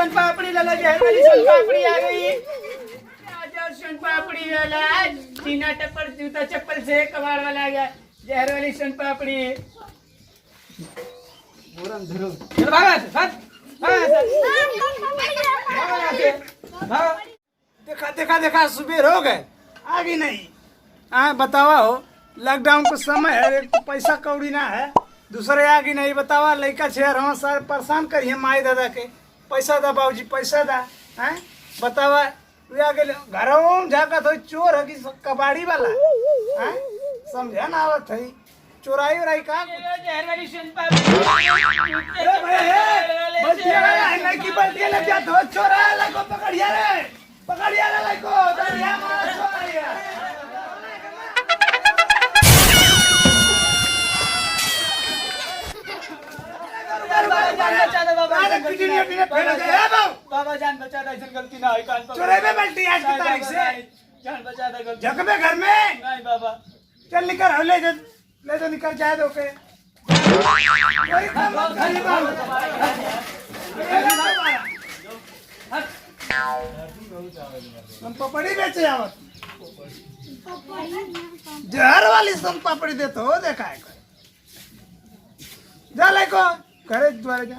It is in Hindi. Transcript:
सन पापड़ी लाला जहर वाली सन पापड़ी आ गई। आजा सन पापड़ी वाला चीना टप्पल जूता चप्पल से कबाड़ वाला आ गया। जहर वाली सन पापड़ी मुरम धरो चल भागा देखा देखा देखा सुबह हो गए आगे नहीं। हाँ बतावा हो लॉकडाउन को समय है, एक तो पैसा कौड़ी ना है, दूसरे आगे नहीं। बतावा लड़का छेर हम सारे परेशान करिए माई दादा के पैसा दा बाबूजी पैसा दा हैं। बतावा आगे घरों में झाका तो चोर है कि कबाड़ी वाला हैं, समझा ना आवत है चोराई उराई का जहर वाली बल्टिया लग जा तो चोरा लगो पकड़िया रे पकड़िया रे लगो दरिया मार चोरिया बाबा जान बचा दे ऐसा गलती ना होई कान चोरे में बल्टी आज की तारीख से जान बचा दे गलती जग में घर में नहीं बाबा चल निकल ले जो निकल जाए दो के कोई काम मत करी बाबा हम पपड़ी बेचे आवत जहर वाली सम पापड़ी दे तो देखा है जा ले को करे द्वारे जा